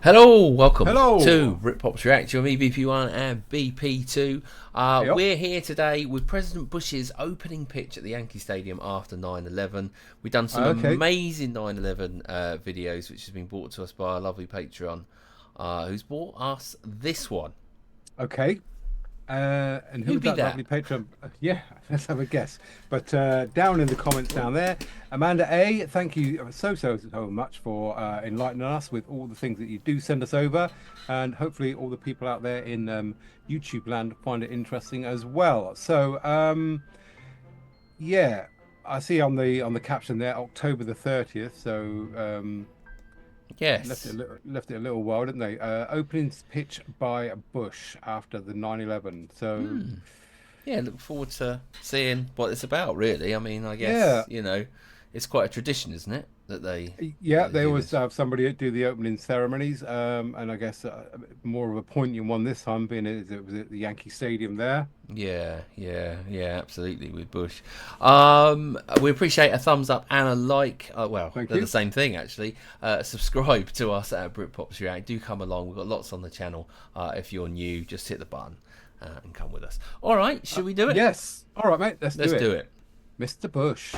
Hello, welcome Hello. to Britpop's React. With me, BP1 and BP2. Yep. We're here today with President Bush's opening pitch at the Yankee Stadium after 9/11. We've done some amazing 9/11 videos, which has been brought to us by our lovely Patreon, who's brought us this one. Okay. And who'd be that that? lovely patron? Yeah, let's have a guess. But down in the comments down there, Amanda A, thank you so much for enlightening us with all the things that you do send us over, and hopefully all the people out there in YouTube land find it interesting as well. So yeah, I see on the caption there October the 30th. So Yes. left it a little while, didn't they? Opening pitch by Bush after the 9/11. So Yeah, look forward to seeing what it's about, really. I mean, I guess, you know, it's quite a tradition, isn't it? That they always have somebody do the opening ceremonies, and I guess more of a poignant one this time, being it was at the Yankee Stadium there. Yeah, absolutely, with Bush. We appreciate a thumbs up and a like. Well, they're the same thing, actually. Subscribe to us at Britpop's React. Do come along. We've got lots on the channel. If you're new, just hit the button and come with us. All right, should we do it? Yes. All right, mate. Let's do it. Mr. Bush.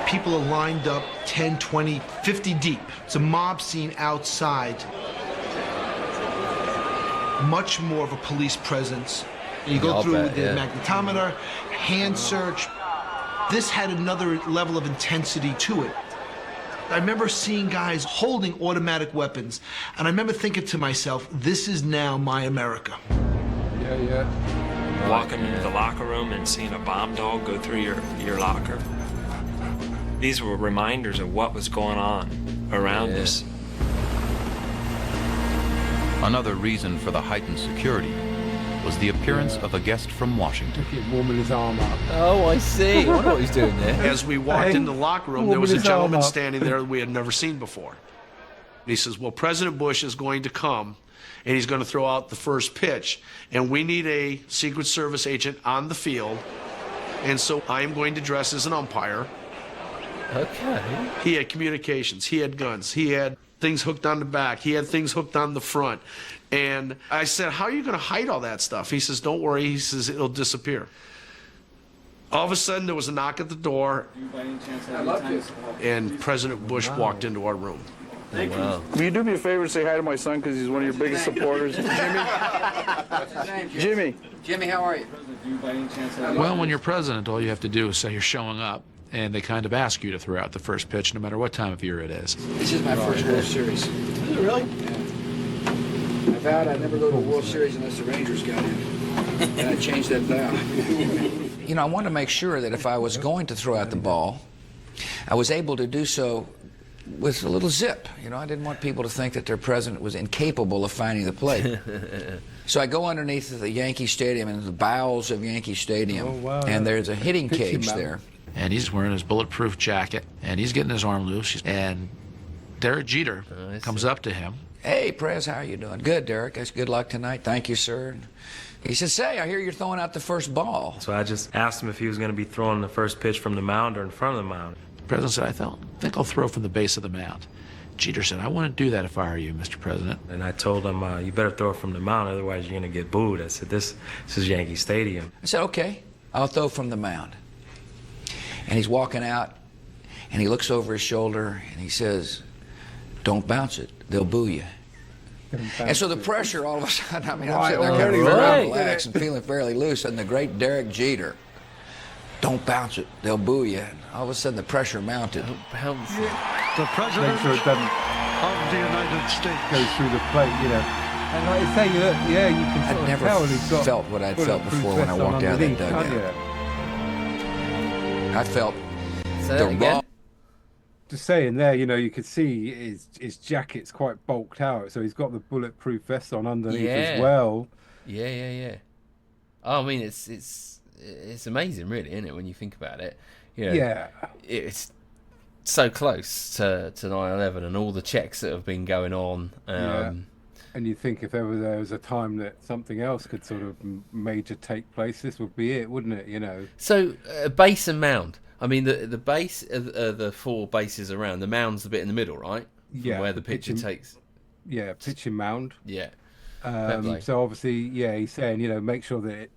People are lined up 10, 20, 50 deep. It's a mob scene outside. Much more of a police presence. You go through the magnetometer, hand search. This had another level of intensity to it. I remember seeing guys holding automatic weapons, and I remember thinking to myself, this is now my America. Yeah. Walking into the locker room and seeing a bomb dog go through your locker. These were reminders of what was going on around us. Another reason for the heightened security was the appearance of a guest from Washington. Warming his arm up. Oh, I see. I wonder what he's doing there. As we walked into the locker room, there was a gentleman standing there that we had never seen before. He says, well, President Bush is going to come, and he's going to throw out the first pitch, and we need a Secret Service agent on the field, and so I am going to dress as an umpire. Okay. He had communications, he had guns, he had things hooked on the back, he had things hooked on the front. And I said, how are you going to hide all that stuff? He says, don't worry, he says, it'll disappear. All of a sudden, there was a knock at the door, and President Bush walked into our room. Wow. Will you do me a favor and say hi to my son, because he's one of your biggest supporters? Jimmy. Jimmy, how are you? Well, when you're president, all you have to do is say you're showing up, and they kind of ask you to throw out the first pitch, no matter what time of year it is. This is my first World Series. Is it really? Yeah. I vowed I'd never go to a World Series unless the Rangers got in. And I changed that vow. You know, I wanted to make sure that if I was going to throw out the ball, I was able to do so with a little zip. You know, I didn't want people to think that their president was incapable of finding the plate. So I go underneath the Yankee Stadium, in the bowels of Yankee Stadium, and there's a hitting cage there. And he's wearing his bulletproof jacket, and he's getting his arm loose, and Derek Jeter comes up to him. Hey, Prez, how are you doing? Good, Derek. That's good luck tonight. Thank you, sir. He says, say, I hear you're throwing out the first ball. So I just asked him if he was going to be throwing the first pitch from the mound or in front of the mound. The president said, I think I'll throw from the base of the mound. Jeter said, I wouldn't do that if I were you, Mr. President. And I told him, you better throw it from the mound, otherwise you're going to get booed. I said, this is Yankee Stadium. I said, okay, I'll throw from the mound. And he's walking out, and he looks over his shoulder, and he says, don't bounce it. They'll boo you. And so the pressure, all of a sudden, I mean, I'm sitting there kind of very relaxed and feeling fairly loose, and the great Derek Jeter, don't bounce it. They'll boo you. And all of a sudden, the pressure mounted. Don't bounce it. The president Make sure it doesn't of the United States go through the plate, you know. And like you say, you can sort I'd of never tell he's got felt what I'd felt before when I walked out of that dugout. I felt the raw. Just saying there, you know, you could see his jacket's quite bulked out, so he's got the bulletproof vest on underneath as well. Yeah. Oh, I mean, it's amazing, really, isn't it, when you think about it? You know, Yeah. It's so close to 9/11 and all the checks that have been going on. And you think if ever there was a time that something else could sort of major take place, this would be it, wouldn't it? You know. So base and mound. I mean, the base, the 4 bases around, the mound's the bit in the middle, right? From where the pitcher takes. Yeah, pitching mound. Yeah. So obviously, yeah, he's saying, you know, make sure that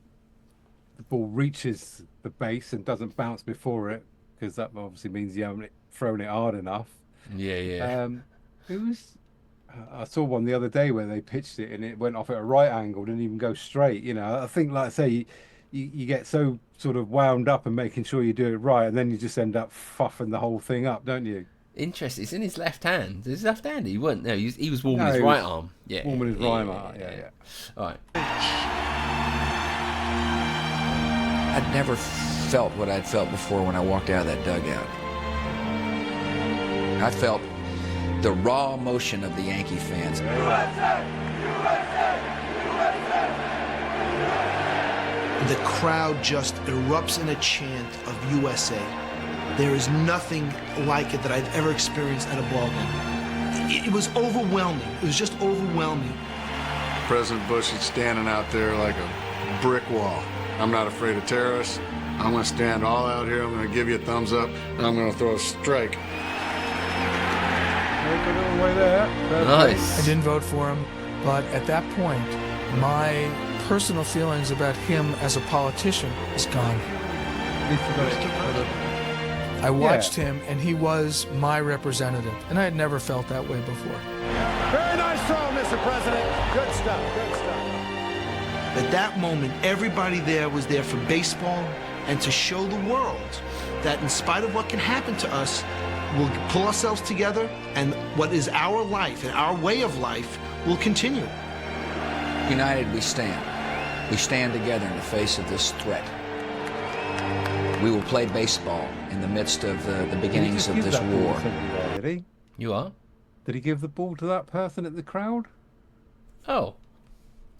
the ball reaches the base and doesn't bounce before it, because that obviously means you haven't thrown it hard enough. Yeah. It was. I saw one the other day where they pitched it and it went off at a right angle, didn't even go straight. You know, I think, like I say, you get so sort of wound up and making sure you do it right, and then you just end up fuffing the whole thing up, don't you? Interesting. It's in his left hand. His left hand. He wasn't. No, he was warming his right arm. Yeah. Warming his right arm. Yeah. All right. I'd never felt what I'd felt before when I walked out of that dugout. I felt the raw emotion of the Yankee fans. The crowd just erupts in a chant of USA. There is nothing like it that I've ever experienced at a ball game. It was overwhelming. It was just overwhelming. President Bush is standing out there like a brick wall. I'm not afraid of terrorists. I'm going to stand all out here. I'm going to give you a thumbs up, and I'm going to throw a strike. Way there. Nice. I didn't vote for him, but at that point, my personal feelings about him as a politician is gone. I watched him, and he was my representative, and I had never felt that way before. Very nice throw, Mr. President. Good stuff. At that moment, everybody there was there for baseball and to show the world that in spite of what can happen to us, we'll pull ourselves together, and what is our life and our way of life will continue. United we stand. We stand together in the face of this threat. We will play baseball in the midst of the beginnings of this war. Did he? You are? Did he give the ball to that person at the crowd? Oh.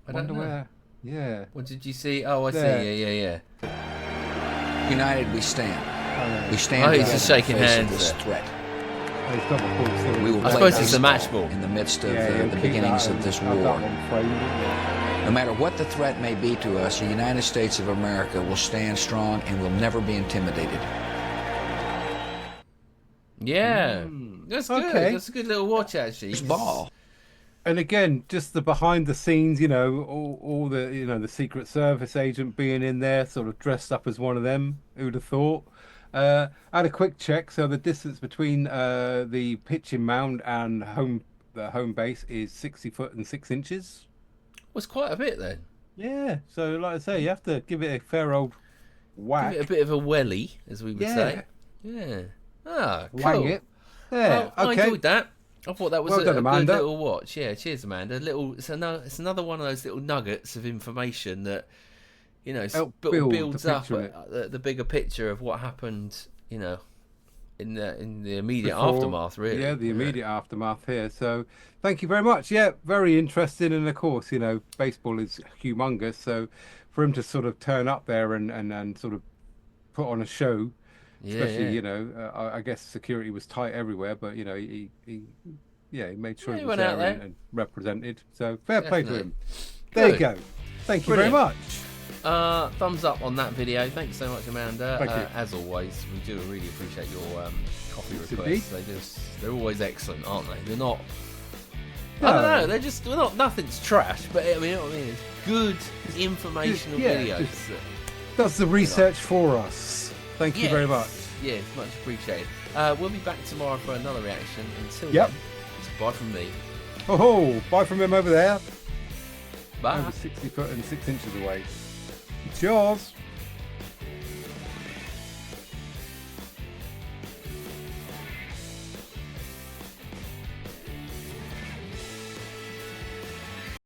I don't know. Where. Yeah. What did you see? Oh, I There. see. Yeah. United we stand. We stand Oh, he's together just in the shaking face hands of this there. threat. We will I play suppose it's a baseball match ball. in the midst of the beginnings of this war. No matter what the threat may be to us, the United States of America will stand strong and will never be intimidated. Yeah. That's good. Okay. That's a good little watch, actually. It's ball. And again, just the behind the scenes, you know, all the, you know, the Secret Service agent being in there, sort of dressed up as one of them. Who'd have thought? I had a quick check. So the distance between the pitching mound and the home base is 60 foot and 6 inches. Was quite a bit then. Yeah. So like I say, you have to give it a fair old whack. Give it a bit of a welly, as we would say. Yeah. Ah, cool. Wang it. Yeah. Well, I okay. enjoyed that. I thought that was Well a done, good Amanda. little watch. Yeah, cheers, Amanda. It's another one of those little nuggets of information that, you know, builds up the bigger picture of what happened, you know, in the immediate aftermath, really. Yeah, the immediate aftermath here. So thank you very much. Yeah, very interesting. And of course, you know, baseball is humongous. So for him to sort of turn up there and sort of put on a show, especially, you know, I guess security was tight everywhere, but, you know, he made sure he was there and represented. So fair play to him. There you go. Thank you very much. Thumbs up on that video. Thanks so much, Amanda. Thank you. As always, we do really appreciate your coffee Yes, requests. They're always excellent, aren't they? They're not. No. I don't know. They're not. Nothing's trash, but I mean, you know what I mean. It's good informational videos. That's the research for us. Thank you very much. Yes, much appreciated. We'll be back tomorrow for another reaction. Until Yep. then, it's bye from me. Oh, bye from him over there. Bye. Over 60 foot and 6 inches away. It's yours.